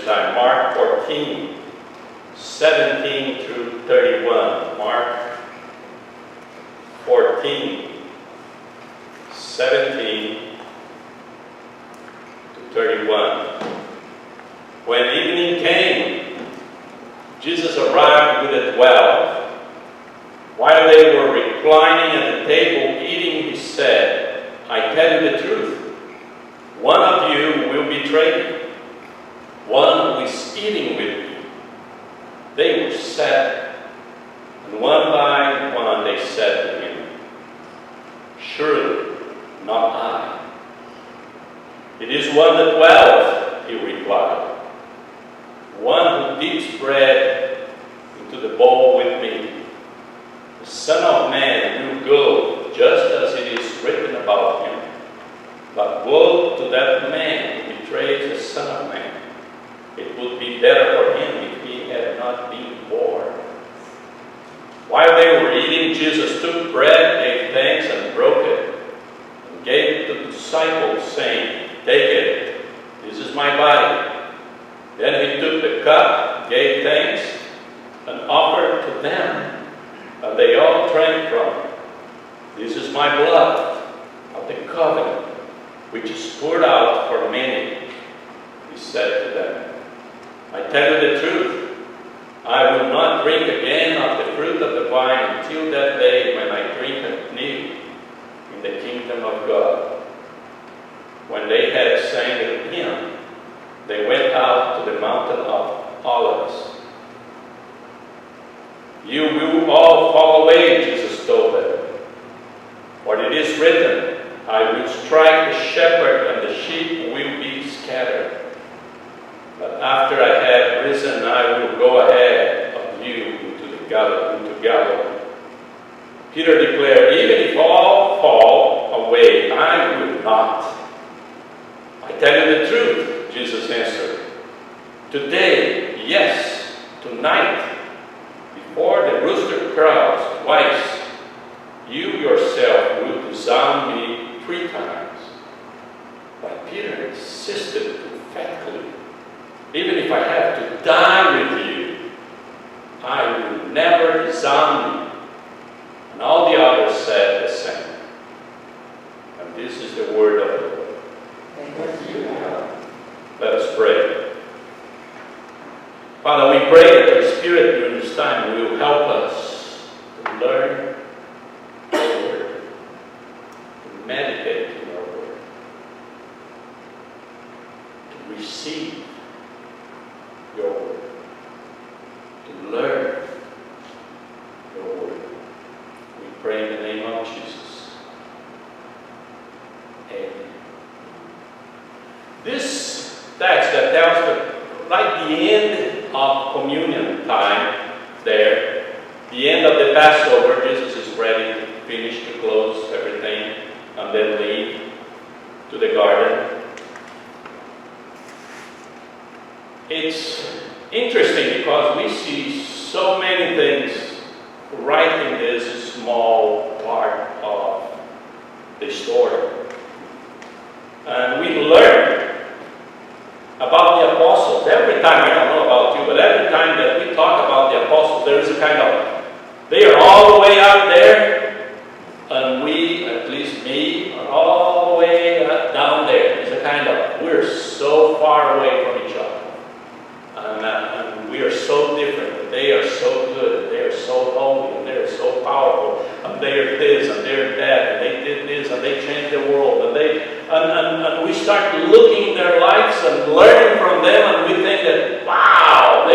time. Mark 14, 17 through 31. Mark 14, 17 to 31. When evening came, Jesus arrived with the 12. While they were reclining at the table eating, he said, I tell you the truth. One of you will betray me, one who is eating with me. They were sad, and one by one they said to him, Surely not I. It is one of the 12, he replied, one who dips bread into the bowl with me. The Son of Man will go just as it is written about him. But woe to that man who betrays the Son of Man. It would be better for him if he had not been born. While they were eating, Jesus took bread, gave thanks, and broke it, and gave it to the disciples, saying, Take it, this is my body. Then he took the cup, gave thanks, and offered to them, and they all drank from it. This is my blood of the covenant, which is poured out for many, he said to them. I tell you the truth, I will not drink again of the fruit of the vine until that day when I drink it new in the kingdom of God. When they had sang a hymn, they went out to the mountain of Olives. You will all fall away, Jesus told them. For it is written, I will strike the shepherd and the sheep will be scattered. But after I have risen, I will go ahead of you into Galilee. Peter declared, Even if all fall away, I will not. I tell you the truth, Jesus answered. Today, yes, tonight, before the rooster crows twice, you yourself will disown me 3 times. But Peter insisted emphatically, even if I have to die with you, I will never disown you. And all the others said the same. And this is the word of the Lord. Thank you. Let us pray. Father, we pray that your Spirit during this time will help us to learn your word, to meditate in your word, to receive your word, to learn your word. We pray in the name of Jesus. Amen. This text that tells the end of communion time there, the end of the Passover, Jesus is ready to finish, to close everything, and then leave to the garden. It's interesting because we see so many things right in this small part of the story. And we learn about the apostles. Every time, I don't know about you, but every time that we talk about the apostles, there is a kind of, they are all the way out there, and we, at least me, are all the way down there. It's a kind of, we're so far away from each other. And we are so different. They are so good, and they are so holy, and they are so powerful, and they are this, and they're that, and they did this, and they changed the world, and we start looking at their lives and learning from them, and we think that, wow,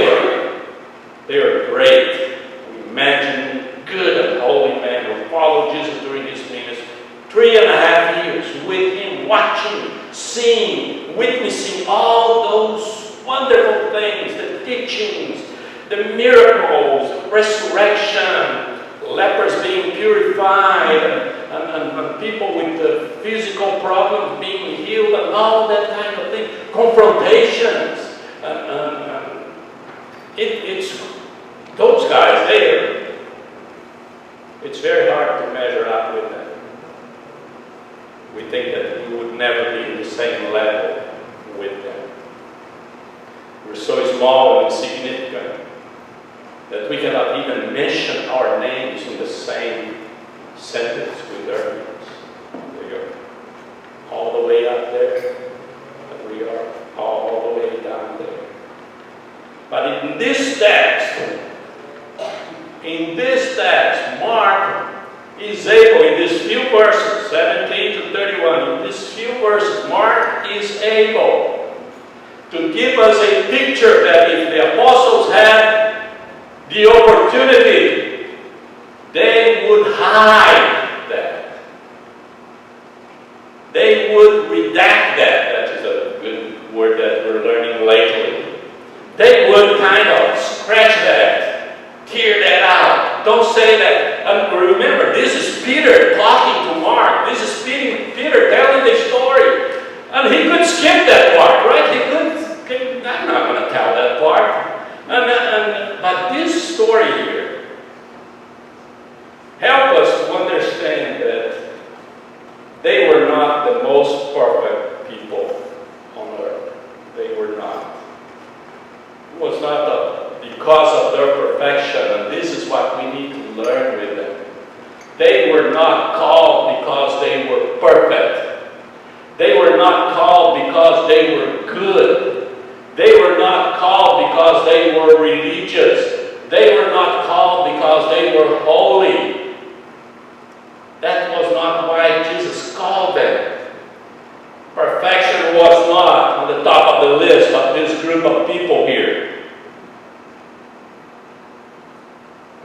they are great. We imagine good and holy men who followed Jesus during his ministry. 3.5 years with him, watching, seeing, witnessing all those wonderful things, the teachings, the miracles, resurrection, lepers being purified, and people with the physical problems being healed, and all that kind of thing, confrontations. It's those guys there. It's very hard to measure up with them. We think that we would never be in the same level with them. We're so small and insignificant that we cannot even mention our names in the same sentence with their names. They are all the way up there, and we are all the way down there. But in this text, Mark is able, in these few verses, 17 to 31, in these few verses, Mark is able to give us a picture that if the apostles had the opportunity, they would hide that. They would redact that. That is a good word that we're learning lately. They would kind of scratch that, tear that out. Don't say that. And remember, this is Peter talking to Mark. This is Peter telling the story. And he could skip that part, right? I'm not going to tell that part. But this story here helps us to understand that they were not the most perfect people on earth. They were not. It was not because of their perfection, and this is what we need to learn with them. They were not called because they were perfect. They were not called because they were good. They were not called because they were religious. They were not called because they were holy. That was not why Jesus called them. Perfection was not on the top of the list of this group of people here.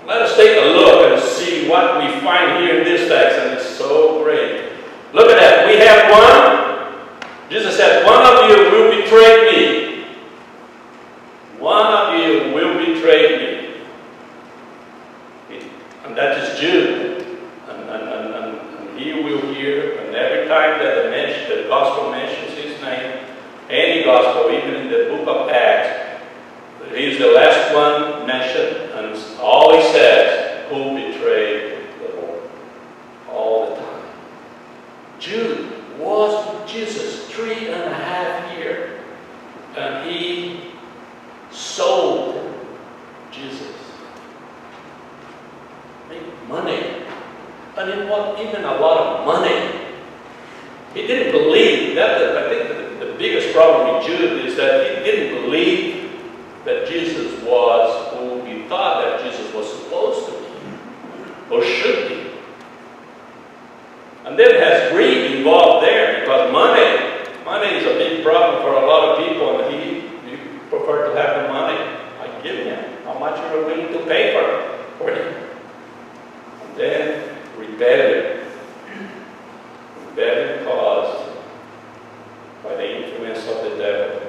Let us take a look and see what we find here in this text, and it's so great. Look at that. We have one. Jesus said, one of you will betray me. One of you will betray me. And that is Jude. And he will hear, and every time that the gospel mentions his name, any gospel, even in the book of Acts, he's the last one mentioned, and all he says, who betrayed the Lord? All the time. Jude was with Jesus 3.5 years, and he sold Jesus. Made money. And it wasn't even a lot of money. He didn't believe. I think the biggest problem with Jude is that he didn't believe that Jesus was who he thought that Jesus was supposed to be, or should be. And then it has greed involved there, because money is a big problem for a lot of people, and he prefer to have the money. I give him how much you're willing to pay for him. And then rebellion caused by the influence of the devil,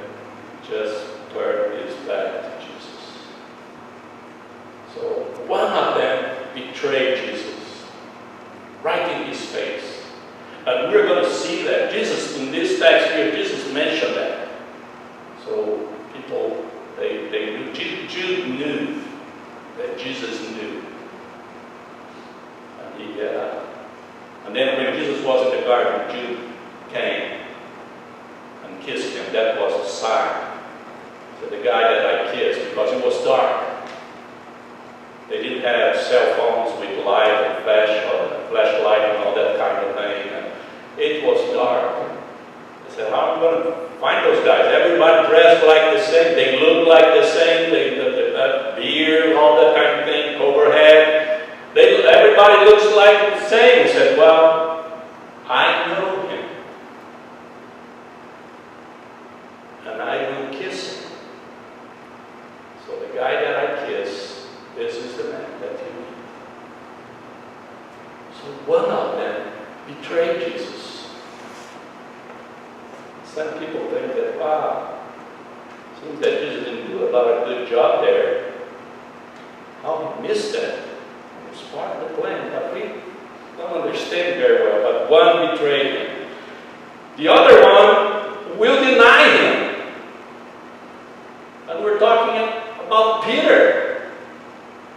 just turned his back to Jesus. So one of them betrayed Jesus, right in his face. And we're going to see that. Jesus, in this text here, Jesus mentioned that. So people, they knew. Jude knew that Jesus knew. And then when Jesus was in the garden, Jude came and kissed him. That was a sign. So the guy that I kissed, because it was dark. They didn't have cell phones with light and flashlight and all that kind of thing. And it was dark. I said, how am I going to find those guys? Everybody dressed like the same. They look like the same. That beard, all that kind of thing, overhead. Everybody looks like the same. He said, well, I know him. And I will kiss him. So the guy that I kiss, this is the man that you meet. So one of them betrayed Jesus. Some people think that, wow, seems that Jesus didn't do a lot of good job there. How he missed that. It was part of the plan, but we don't understand very well. But one betrayed him. The other one will deny him. And we're talking about Peter,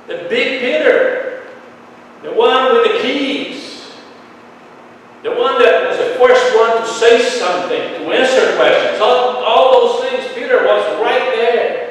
the big Peter, the one with the keys, the one that was the first one to say something, to answer questions, all those things. Peter was right there.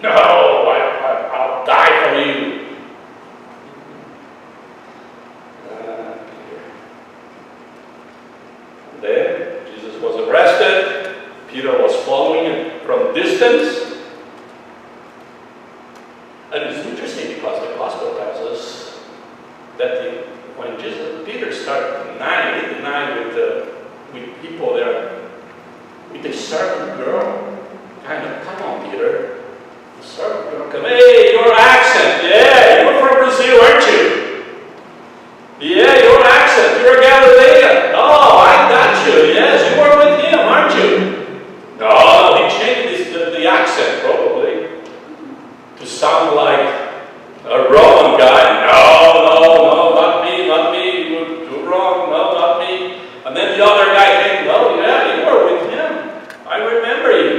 No, I'll die for you. Then Jesus was arrested. Peter was following him from distance. And it's interesting because the gospel tells us that when Peter started denying, he denied with people there, with a servant girl. Kind of, come on, Peter. The servant girl come, hey, your accent. Yeah, you're from Brazil, aren't you? Yeah, your accent. You're a Galilean. Oh, I got you. Yes, you were with him, aren't you? No, he changed the accent probably to sound like a Roman guy. No, not me. You're wrong. No, not me. And then the other guy came, well, yeah, you were with him. I remember you.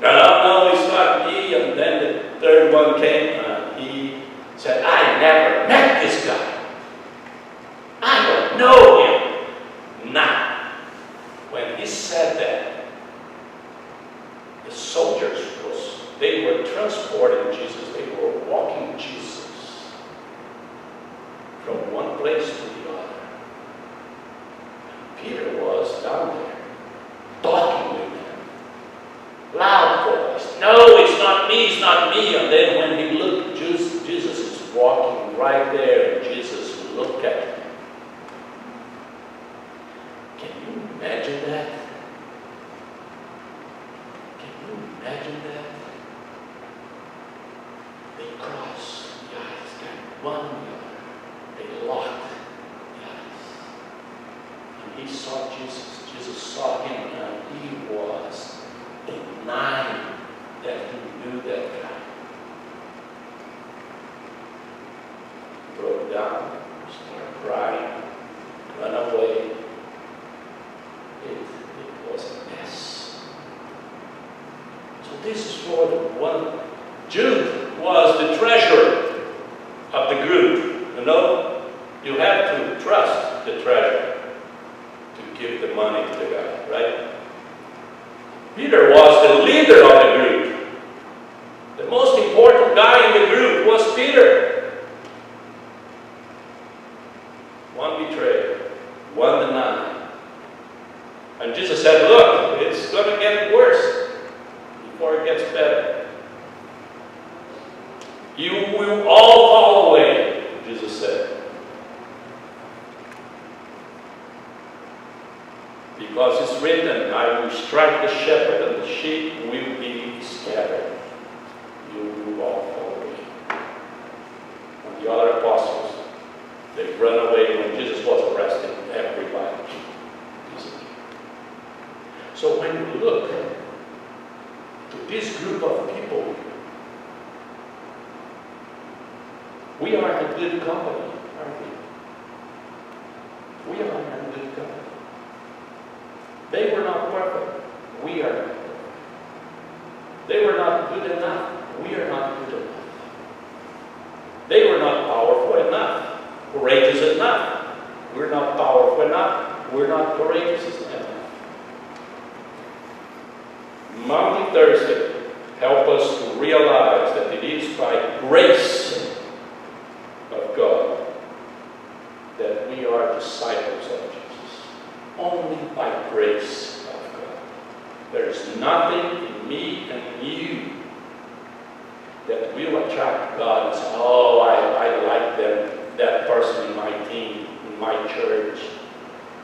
No, it's not me. And then the third one came and he said, I never met this guy. I don't know him. Now, when he said that, the soldiers they were transporting Jesus. They were walking Jesus from one place to the other. And Peter was down there talking with them. Loud voice. No, it's not me. And then when he looked, Jesus is walking right there, and Jesus looked at him. Can you imagine that? Can you imagine that? They crossed the eyes, got one another. They locked the eyes. And he saw Jesus. Jesus saw him, and he was denying that he knew that guy. He broke down, started crying, ran away. It was a mess. So this is for the one. Jude was the treasurer of the group. You know, you have to trust the treasurer to give the money to the guy, right? Peter was the leader of the group. The most important guy in the group was Peter. One betrayed, one denied. And Jesus said, look, it's going to get worse before it gets better. You will all fall away, Jesus said. Because it's written, I will strike the shepherd and the sheep will be scattered. You will all fall away. And the other apostles, they run away when Jesus was arrested. Everybody. So when you look to this group of people, we are in good company, aren't we? We are in good company. They were not perfect. We are not perfect. They were not good enough. We are not good enough. They were not powerful enough, courageous enough. We're not powerful enough. We're not courageous enough. Maundy Thursday help us to realize that it is by grace of God that we are disciples of Jesus. Only by grace of God. There is nothing in me and you that will attract God and say, oh, I like them, that person in my team, in my church,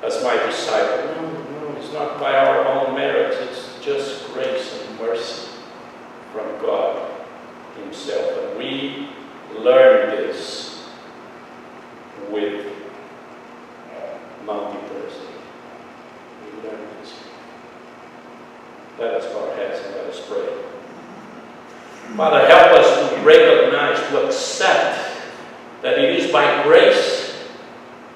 as my disciple. No, it's not by our own merits. It's just grace and mercy from God Himself. And we learn this with Maundy Thursday. We learn this. Let us bow our heads and let us pray. Father, help us to recognize, to accept that it is by grace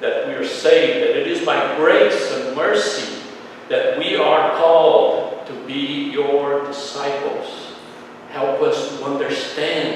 that we are saved, that it is by grace and mercy that we are called to be your disciples. Help us to understand